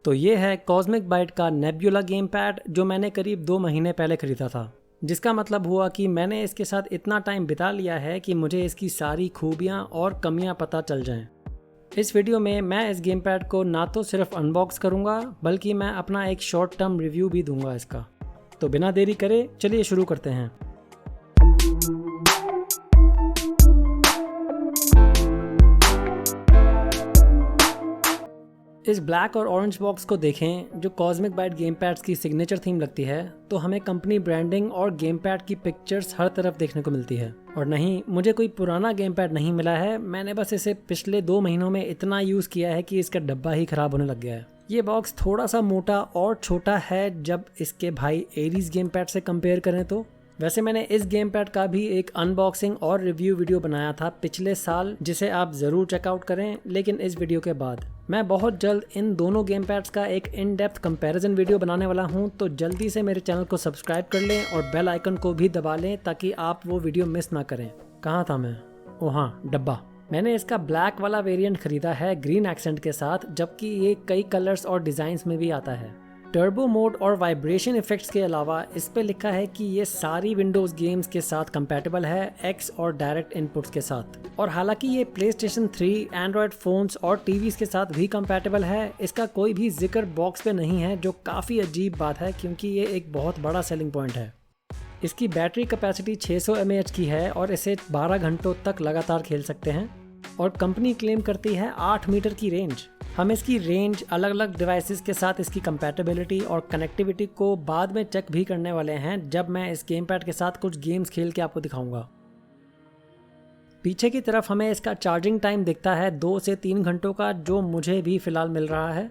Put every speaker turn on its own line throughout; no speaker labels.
तो ये है कॉस्मिक बाइट का नेब्यूला गेम पैड जो मैंने करीब 2 महीने पहले खरीदा था, जिसका मतलब हुआ कि मैंने इसके साथ इतना टाइम बिता लिया है कि मुझे इसकी सारी खूबियाँ और कमियाँ पता चल जाएं। इस वीडियो में मैं इस गेम पैड को ना तो सिर्फ अनबॉक्स करूँगा बल्कि मैं अपना एक शॉर्ट टर्म रिव्यू भी दूंगा इसका। तो बिना देरी करे चलिए शुरू करते हैं। इस ब्लैक और ऑरेंज बॉक्स को देखें जो कॉस्मिक बाइट गेम पैड्स की सिग्नेचर थीम लगती है, तो हमें कंपनी ब्रांडिंग और गेम पैड की पिक्चर्स हर तरफ देखने को मिलती है। और नहीं, मुझे कोई पुराना गेम पैड नहीं मिला है, मैंने बस इसे पिछले 2 महीनों में इतना यूज़ किया है कि इसका डब्बा ही खराब होने लग गया है। ये बॉक्स थोड़ा सा मोटा और छोटा है जब इसके भाई एरीज गेम पैड से कंपेयर करें तो। वैसे मैंने इस गेम पैड का भी एक अनबॉक्सिंग और रिव्यू वीडियो बनाया था पिछले साल, जिसे आप ज़रूर चेकआउट करें, लेकिन इस वीडियो के बाद। मैं बहुत जल्द इन दोनों गेम पैड्स का एक इन डेप्थ कंपैरिजन वीडियो बनाने वाला हूं, तो जल्दी से मेरे चैनल को सब्सक्राइब कर लें और बेल आइकन को भी दबा लें ताकि आप वो वीडियो मिस ना करें। कहाँ था मैं? ओह हाँ, डब्बा। मैंने इसका ब्लैक वाला वेरिएंट खरीदा है ग्रीन एक्सेंट के साथ, जबकि ये कई कलर्स और डिज़ाइंस में भी आता है। टर्बो मोड और वाइब्रेशन इफेक्ट्स के अलावा इस पे लिखा है कि ये सारी विंडोज़ गेम्स के साथ कंपैटिबल है, एक्स और डायरेक्ट इनपुट्स के साथ। और हालांकि ये प्लेस्टेशन 3, एंड्रॉयड फ़ोन्स और टीवीज़ के साथ भी कंपैटिबल है, इसका कोई भी जिक्र बॉक्स पे नहीं है, जो काफ़ी अजीब बात है क्योंकि ये एक बहुत बड़ा सेलिंग पॉइंट है। इसकी बैटरी कैपेसिटी 600 mAh की है और इसे 12 घंटों तक लगातार खेल सकते हैं। और कंपनी क्लेम करती है 8 मीटर की रेंज। हम इसकी रेंज, अलग अलग डिवाइसेस के साथ इसकी कंपैटिबिलिटी और कनेक्टिविटी को बाद में चेक भी करने वाले हैं, जब मैं इस गेम पैड के साथ कुछ गेम्स खेल के आपको दिखाऊंगा। पीछे की तरफ हमें इसका चार्जिंग टाइम दिखता है 2 से 3 घंटों का, जो मुझे भी फिलहाल मिल रहा है।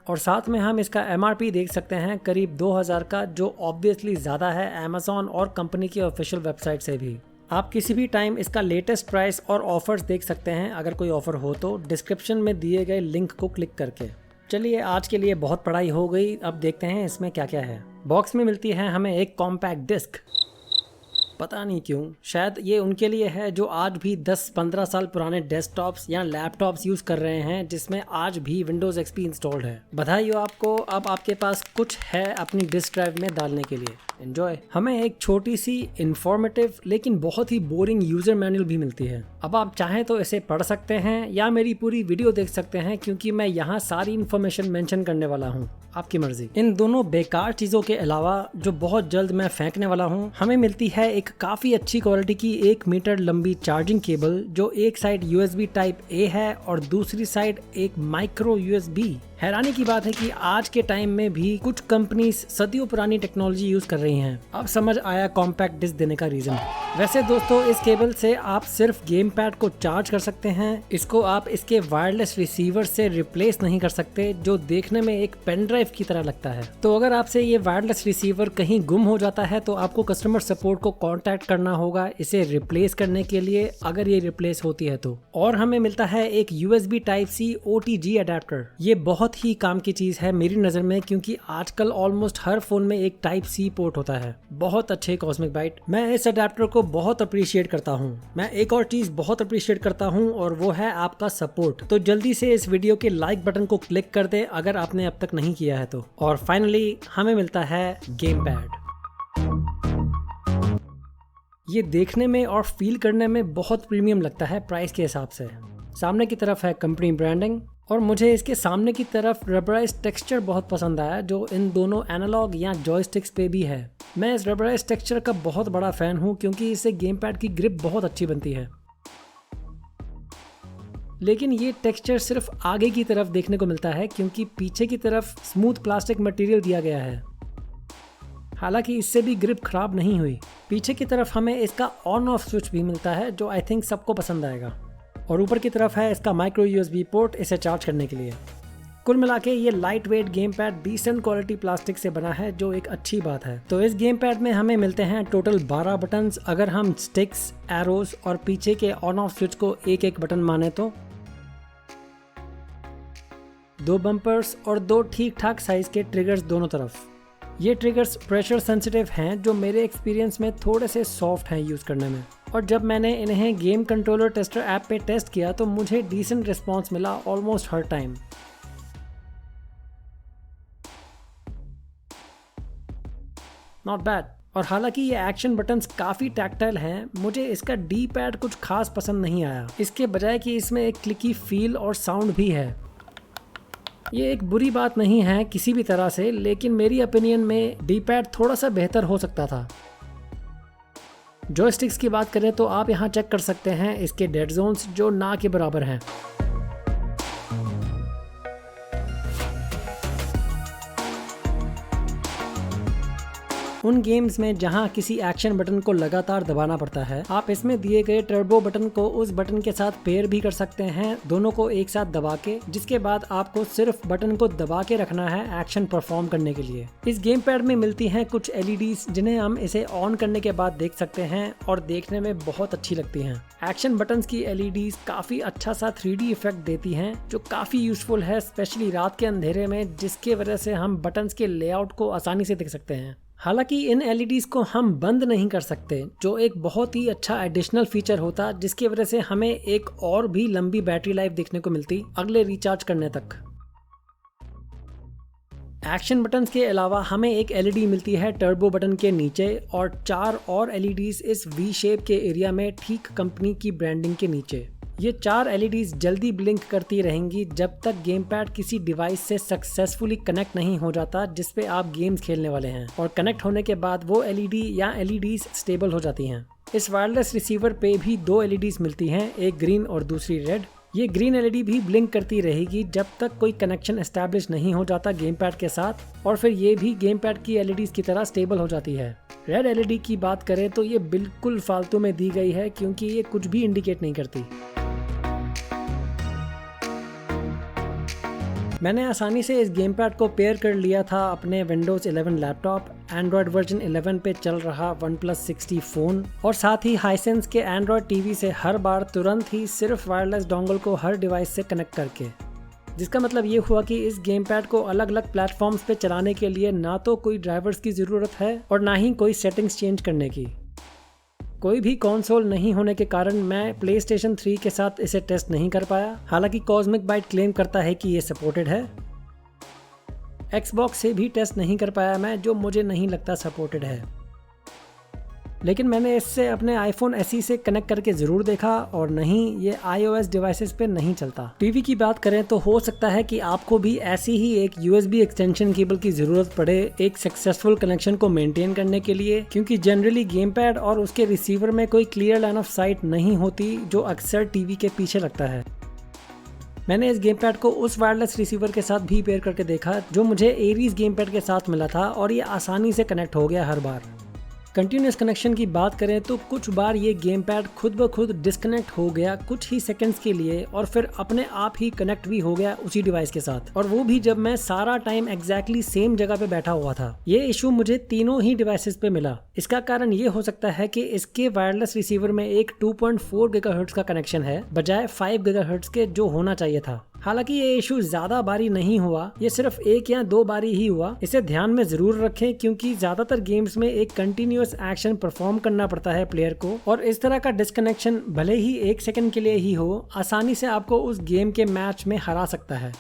और साथ में हम इसका MRP देख सकते हैं करीब 2000 का, जो ऑब्वियसली ज़्यादा है अमेज़ॉन और कंपनी की ऑफिशियल वेबसाइट से भी। आप किसी भी टाइम इसका लेटेस्ट प्राइस और ऑफर्स देख सकते हैं, अगर कोई ऑफर हो तो डिस्क्रिप्शन में दिए गए लिंक को क्लिक करके। चलिए, आज के लिए बहुत पढ़ाई हो गई, अब देखते हैं इसमें क्या क्या है। बॉक्स में मिलती है हमें एक कॉम्पैक्ट डिस्क। पता नहीं क्यों, शायद ये उनके लिए है जो आज भी 10-15 साल पुराने डेस्कटॉप्स या लैपटॉप्स यूज कर रहे हैं जिसमें आज भी विंडोज XP इंस्टॉल्ड है। बधाई हो आपको, अब आपके पास कुछ है अपनी डिस्क ड्राइव में डालने के लिए। एंजॉय। हमें एक छोटी सी इंफॉर्मेटिव लेकिन बहुत ही बोरिंग यूजर मैनुअल भी मिलती है। अब आप चाहें तो इसे पढ़ सकते हैं या मेरी पूरी वीडियो देख सकते हैं, क्योंकि मैं यहाँ सारी इन्फॉर्मेशन मेंशन करने वाला हूँ, आपकी मर्जी। इन दोनों बेकार चीजों के अलावा, जो बहुत जल्द मैं फेंकने वाला हूँ, हमें मिलती है एक काफी अच्छी क्वालिटी की 1 मीटर लंबी चार्जिंग केबल, जो एक साइड USB टाइप A है और दूसरी साइड एक माइक्रो USB। हैरानी की बात है कि आज के टाइम में भी कुछ कंपनीज सदियों पुरानी टेक्नोलॉजी यूज कर रही हैं। अब समझ आया कॉम्पैक्ट डिस्क देने का रीजन। वैसे दोस्तों, इस केबल से आप सिर्फ गेम पैड को चार्ज कर सकते हैं, इसको आप इसके वायरलेस रिसीवर से रिप्लेस नहीं कर सकते, जो देखने में एक पेन ड्राइव की तरह लगता है। तो अगर आपसे ये वायरलेस रिसीवर कहीं गुम हो जाता है तो आपको कस्टमर सपोर्ट को कांटेक्ट करना होगा इसे रिप्लेस करने के लिए, अगर ये रिप्लेस होती है तो। और हमें मिलता है एक USB type C OTG adapter. ये बहुत ही काम की चीज है मेरी नजर में, क्योंकि आजकल ऑलमोस्ट हर फोन में एक टाइप C पोर्ट होता है। बहुत अच्छे कॉस्मिक बाइट, मैं इस अडेप्टर को बहुत अप्रिशिएट करता हूँ। मैं एक और चीज बहुत अप्रिशिएट करता हूँ और वो है आपका सपोर्ट। तो जल्दी से इस वीडियो के लाइक बटन को क्लिक कर दे अगर आपने अब तक नहीं किया है तो। और फाइनली हमें मिलता है गेम पैड। ये देखने में और फील करने में बहुत प्रीमियम लगता है प्राइस के हिसाब से। सामने की तरफ है कंपनी ब्रांडिंग, और मुझे इसके सामने की तरफ रबराइज टेक्सचर बहुत पसंद आया, जो इन दोनों एनालॉग या जॉयस्टिक्स पे भी है। मैं इस रबराइज टेक्सचर का बहुत बड़ा फैन हूँ, क्योंकि इससे गेम पैड की ग्रिप बहुत अच्छी बनती है। लेकिन ये टेक्सचर सिर्फ आगे की तरफ देखने को मिलता है, क्योंकि पीछे की तरफ स्मूथ प्लास्टिक मटेरियल दिया गया है। हालांकि इससे भी ग्रिप खराब नहीं हुई। पीछे की तरफ हमें इसका ऑन ऑफ स्विच भी मिलता है, जो आई थिंक सबको पसंद आएगा। और ऊपर की तरफ है इसका माइक्रो USB पोर्ट इसे चार्ज करने के लिए। कुल मिला के ये light weight game pad decent quality plastic से बना है, जो एक अच्छी बात है। तो इस गेम पैड में हमें मिलते हैं टोटल 12 बटन्स, अगर हम स्टिक्स, एरोज और पीछे के ऑन ऑफ स्विच को एक एक बटन माने तो। 2 बम्पर्स और 2 ठीक ठाक साइज के ट्रिगर्स दोनों तरफ। ये ट्रिगर्स प्रेशर सेंसिटिव हैं, जो मेरे एक्सपीरियंस में थोड़े से सॉफ्ट हैं यूज़ करने में। और जब मैंने इन्हें गेम कंट्रोलर टेस्टर ऐप पे टेस्ट किया तो मुझे डिसेंट रिस्पॉन्स मिला almost her time. Not bad. और हालांकि ये एक्शन बटन्स काफ़ी टैक्टाइल हैं, मुझे इसका डी पैड कुछ खास पसंद नहीं आया, इसके बजाय कि इसमें एक क्लिकी फील और साउंड भी है। ये एक बुरी बात नहीं है किसी भी तरह से, लेकिन मेरी ओपिनियन में डी पैड थोड़ा सा बेहतर हो सकता था। जॉयस्टिक्स की बात करें तो आप यहाँ चेक कर सकते हैं इसके डेड जोन्स जो ना के बराबर हैं। उन गेम्स में जहां किसी एक्शन बटन को लगातार दबाना पड़ता है, आप इसमें दिए गए टर्बो बटन को उस बटन के साथ पेयर भी कर सकते हैं, दोनों को एक साथ दबा के, जिसके बाद आपको सिर्फ बटन को दबा के रखना है एक्शन परफॉर्म करने के लिए। इस गेम पैड में मिलती हैं कुछ LEDs जिन्हें हम इसे ऑन करने के बाद देख सकते हैं और देखने में बहुत अच्छी लगती हैं। एक्शन बटन्स की LEDs काफी अच्छा सा 3D इफेक्ट देती हैं जो काफी यूजफुल है, स्पेशली रात के अंधेरे में, जिसके वजह से हम बटन्स के लेआउट को आसानी से देख सकते हैं। हालांकि इन LEDs को हम बंद नहीं कर सकते, जो एक बहुत ही अच्छा एडिशनल फीचर होता, जिसकी वजह से हमें एक और भी लंबी बैटरी लाइफ देखने को मिलती अगले रिचार्ज करने तक। एक्शन बटन्स के अलावा हमें एक LED मिलती है टर्बो बटन के नीचे और 4 और LEDs इस V शेप के एरिया में ठीक कंपनी की ब्रांडिंग के नीचे। ये 4 LEDs जल्दी ब्लिंक करती रहेंगी जब तक गेम पैड किसी डिवाइस से सक्सेसफुली कनेक्ट नहीं हो जाता जिस पे आप गेम्स खेलने वाले हैं, और कनेक्ट होने के बाद वो LED या LEDs स्टेबल हो जाती हैं। इस वायरलेस रिसीवर पे भी 2 LEDs मिलती हैं, एक ग्रीन और दूसरी रेड। ये ग्रीन LED भी ब्लिंक करती रहेगी जब तक कोई कनेक्शन एस्टैब्लिश नहीं हो जाता गेम पैड के साथ, और फिर ये भी गेम पैड की LEDs की तरह स्टेबल हो जाती है। रेड LED की बात करें तो ये बिल्कुल फालतू में दी गई है क्योंकि ये कुछ भी इंडिकेट नहीं करती। मैंने आसानी से इस गेम पैड को पेयर कर लिया था अपने Windows 11 लैपटॉप, Android वर्जन 11 पे चल रहा OnePlus 6T फ़ोन और साथ ही हाइसेंस के Android TV से हर बार तुरंत ही सिर्फ वायरलेस डोंगल को हर डिवाइस से कनेक्ट करके। जिसका मतलब ये हुआ कि इस गेम पैड को अलग अलग प्लेटफॉर्म्स पे चलाने के लिए ना तो कोई ड्राइवर्स की ज़रूरत है और ना ही कोई सेटिंग्स चेंज करने की। कोई भी कंसोल नहीं होने के कारण मैं PlayStation 3 के साथ इसे टेस्ट नहीं कर पाया, हालांकि कॉस्मिक बाइट क्लेम करता है कि ये सपोर्टेड है। Xbox से भी टेस्ट नहीं कर पाया मैं, जो मुझे नहीं लगता सपोर्टेड है, लेकिन मैंने इससे अपने iPhone SE से कनेक्ट करके ज़रूर देखा और नहीं, ये iOS डिवाइसेस पे नहीं चलता। टीवी की बात करें तो हो सकता है कि आपको भी ऐसी ही एक USB एक्सटेंशन केबल की ज़रूरत पड़े एक सक्सेसफुल कनेक्शन को मेंटेन करने के लिए, क्योंकि जनरली गेम पैड और उसके रिसीवर में कोई क्लियर लाइन ऑफ साइट नहीं होती जो अक्सर टीवी के पीछे लगता है। मैंने इस गेम पैड को उस वायरलेस रिसीवर के साथ भी पेयर करके देखा जो मुझे एरीज गेम पैड के साथ मिला था और ये आसानी से कनेक्ट हो गया हर बार। कंटिन्यूस कनेक्शन की बात करें तो कुछ बार ये गेम पैड खुद ब खुद डिस्कनेक्ट हो गया कुछ ही सेकंड्स के लिए और फिर अपने आप ही कनेक्ट भी हो गया उसी डिवाइस के साथ, और वो भी जब मैं सारा टाइम एग्जैक्टली सेम जगह पे बैठा हुआ था। ये इशू मुझे तीनों ही डिवाइसेस पे मिला। इसका कारण ये हो सकता है कि इसके वायरलेस रिसीवर में एक 2.4 गीगाहर्ट्ज का कनेक्शन है बजाय 5 गीगाहर्ट्ज के जो होना चाहिए था। हालांकि ये इशू ज्यादा बारी नहीं हुआ, ये सिर्फ 1 या 2 बारी ही हुआ। इसे ध्यान में जरूर रखें क्योंकि ज्यादातर गेम्स में एक कंटिन्यूअस एक्शन परफॉर्म करना पड़ता है प्लेयर को, और इस तरह का डिस्कनेक्शन भले ही 1 सेकंड के लिए ही हो, आसानी से आपको उस गेम के मैच में हरा सकता है।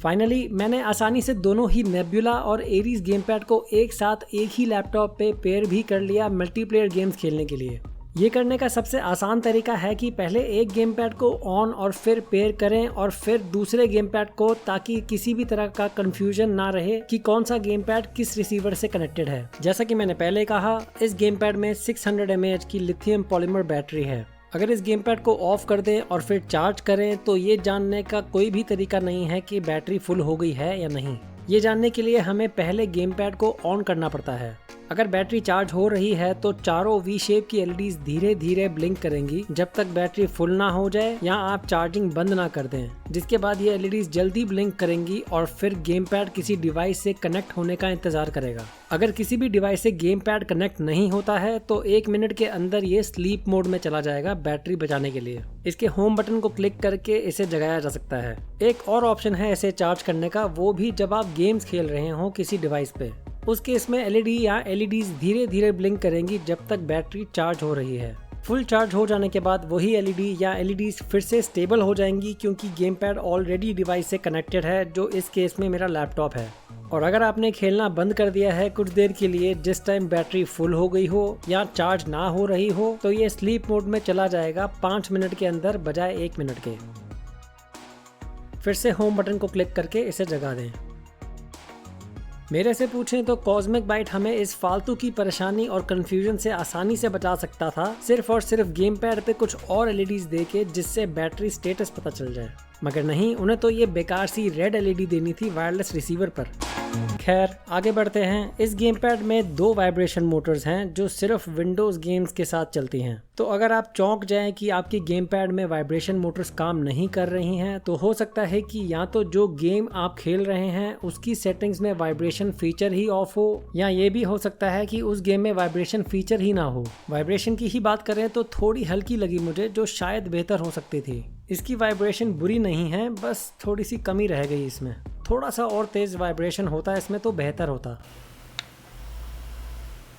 फाइनली मैंने आसानी से दोनों ही नेब्यूला और एरीज गेम पैड को एक साथ एक ही लैपटॉप पे पेयर भी कर लिया मल्टीप्लेयर गेम्स खेलने के लिए। ये करने का सबसे आसान तरीका है कि पहले एक गेम पैड को ऑन और फिर पेयर करें और फिर दूसरे गेम पैड को, ताकि किसी भी तरह का कंफ्यूजन ना रहे कि कौन सा गेम पैड किस रिसीवर से कनेक्टेड है। जैसा कि मैंने पहले कहा, इस गेम पैड में 600 mAh की लिथियम पॉलीमर बैटरी है। अगर इस गेम पैड को ऑफ कर दें और फिर चार्ज करें तो ये जानने का कोई भी तरीका नहीं है कि बैटरी फुल हो गई है या नहीं। ये जानने के लिए हमें पहले गेम पैड को ऑन करना पड़ता है। अगर बैटरी चार्ज हो रही है तो चारों वी शेप की LEDs धीरे धीरे ब्लिंक करेंगी जब तक बैटरी फुल ना हो जाए या आप चार्जिंग बंद ना कर दें, जिसके बाद ये LEDs जल्दी ब्लिंक करेंगी और फिर गेम पैड किसी डिवाइस से कनेक्ट होने का इंतजार करेगा। अगर किसी भी डिवाइस से गेम पैड कनेक्ट नहीं होता है तो 1 मिनट के अंदर ये स्लीप मोड में चला जाएगा बैटरी बचाने के लिए। इसके होम बटन को क्लिक करके इसे जगाया जा सकता है। एक और ऑप्शन है इसे चार्ज करने का, वो भी जब आप गेम्स खेल रहे हो किसी डिवाइस पे। उस केस में LED या LEDs धीरे धीरे ब्लिंक करेंगी जब तक बैटरी चार्ज हो रही है। फुल चार्ज हो जाने के बाद वही LED या LEDs फिर से स्टेबल हो जाएंगी क्योंकि गेम पैड ऑलरेडी डिवाइस से कनेक्टेड है, जो इस केस में मेरा लैपटॉप है। और अगर आपने खेलना बंद कर दिया है कुछ देर के लिए जिस टाइम बैटरी फुल हो गई हो या चार्ज ना हो रही हो तो ये स्लीप मोड में चला जाएगा 5 मिनट के अंदर बजाय 1 मिनट के। फिर से होम बटन को क्लिक करके इसे जगा दें। मेरे से पूछें तो कॉस्मिक बाइट हमें इस फालतू की परेशानी और कंफ्यूजन से आसानी से बचा सकता था सिर्फ और सिर्फ गेम पैड पे कुछ और एलईडीज देके जिससे बैटरी स्टेटस पता चल जाए, मगर नहीं, उन्हें तो ये बेकार सी रेड एलईडी देनी थी वायरलेस रिसीवर पर। खैर आगे बढ़ते हैं। इस गेम पैड में 2 वाइब्रेशन मोटर्स हैं जो सिर्फ विंडोज गेम्स के साथ चलती हैं। तो अगर आप चौंक जाएं कि आपकी गेम पैड में वाइब्रेशन मोटर्स काम नहीं कर रही हैं तो हो सकता है कि या तो जो गेम आप खेल रहे हैं उसकी सेटिंग्स में वाइब्रेशन फीचर ही ऑफ हो, या ये भी हो सकता है कि उस गेम में वाइब्रेशन फीचर ही ना हो। वाइब्रेशन की ही बात करें तो थोड़ी हल्की लगी मुझे, जो शायद बेहतर हो सकती थी। इसकी वाइब्रेशन बुरी नहीं है, बस थोड़ी सी कमी रह गई इसमें। थोड़ा सा और तेज वाइब्रेशन होता इसमें तो बेहतर होता।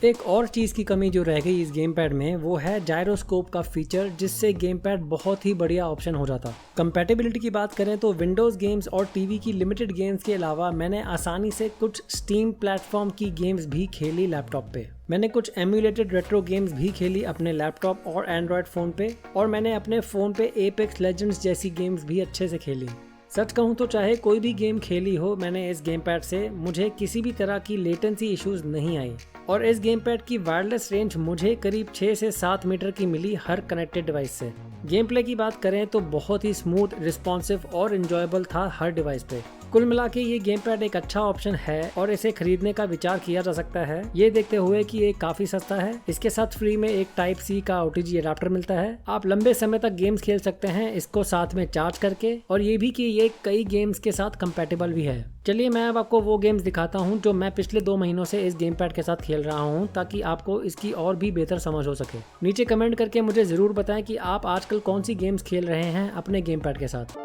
एक और चीज़ की कमी जो रह गई इस गेम पैड में वो है जायरोस्कोप का फीचर, जिससे गेम पैड बहुत ही बढ़िया ऑप्शन हो जाता। कंपैटिबिलिटी की बात करें तो विंडोज़ गेम्स और टीवी की लिमिटेड गेम्स के अलावा मैंने आसानी से कुछ स्टीम प्लेटफॉर्म की गेम्स भी खेली लैपटॉप पे। मैंने कुछ एम्यूलेटेड रेट्रो गेम्स भी खेली अपने लैपटॉप और एंड्रॉयड फ़ोन पे, और मैंने अपने फ़ोन पे एपेक्स लेजेंड्स जैसी गेम्स भी अच्छे से खेली। सच कहूँ तो चाहे कोई भी गेम खेली हो मैंने इस गेम पैड से, मुझे किसी भी तरह की लेटेंसी इश्यूज नहीं आई। और इस गेम पैड की वायरलेस रेंज मुझे करीब 6 से 7 मीटर की मिली हर कनेक्टेड डिवाइस से। गेम प्ले की बात करें तो बहुत ही स्मूथ, रिस्पॉन्सिव और इंजॉयबल था हर डिवाइस पे। कुल मिला के ये गेम पैड एक अच्छा ऑप्शन है और इसे खरीदने का विचार किया जा सकता है, ये देखते हुए कि ये काफी सस्ता है। इसके साथ फ्री में एक टाइप सी का OTG अडाप्टर मिलता है। आप लंबे समय तक गेम्स खेल सकते हैं इसको साथ में चार्ज करके, और ये भी कि ये कई गेम्स के साथ कंपैटिबल भी है। चलिए मैं अब आपको वो गेम्स दिखाता हूँ जो मैं पिछले 2 महीनों से इस गेम पैड के साथ खेल रहा हूँ, ताकि आपको इसकी और भी बेहतर समझ हो सके। नीचे कमेंट करके मुझे जरूर बताएं कि आप आजकल कौन सी गेम्स खेल रहे हैं अपने गेम पैड के साथ।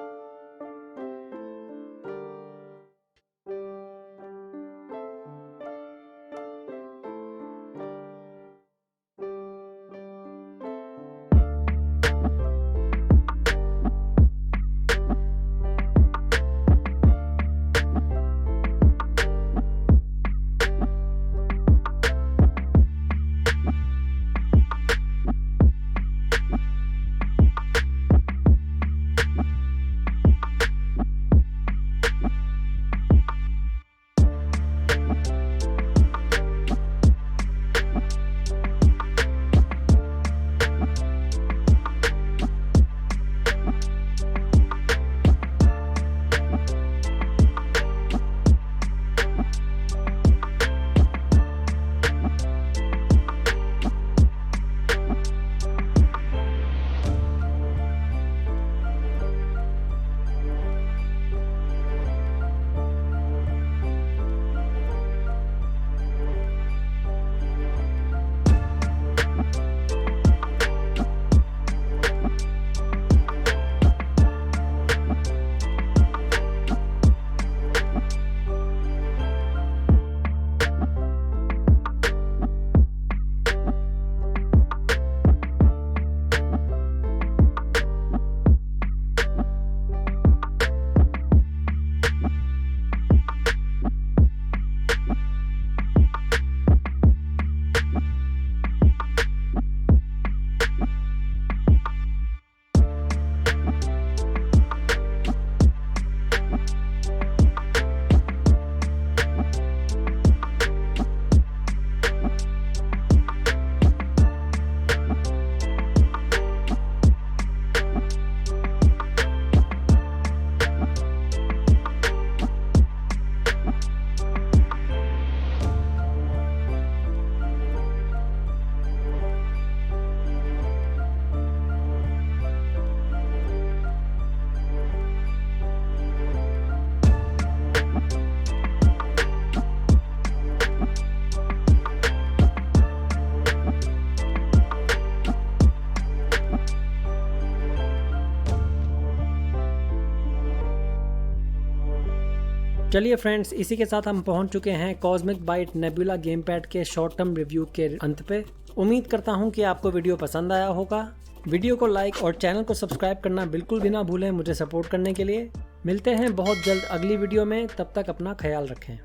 चलिए फ्रेंड्स, इसी के साथ हम पहुंच चुके हैं Cosmic Byte Nebula game pad के शॉर्ट टर्म रिव्यू के अंत पे। उम्मीद करता हूं कि आपको वीडियो पसंद आया होगा। वीडियो को लाइक और चैनल को सब्सक्राइब करना बिल्कुल भी ना भूलें मुझे सपोर्ट करने के लिए। मिलते हैं बहुत जल्द अगली वीडियो में, तब तक अपना ख्याल रखें।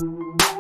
है।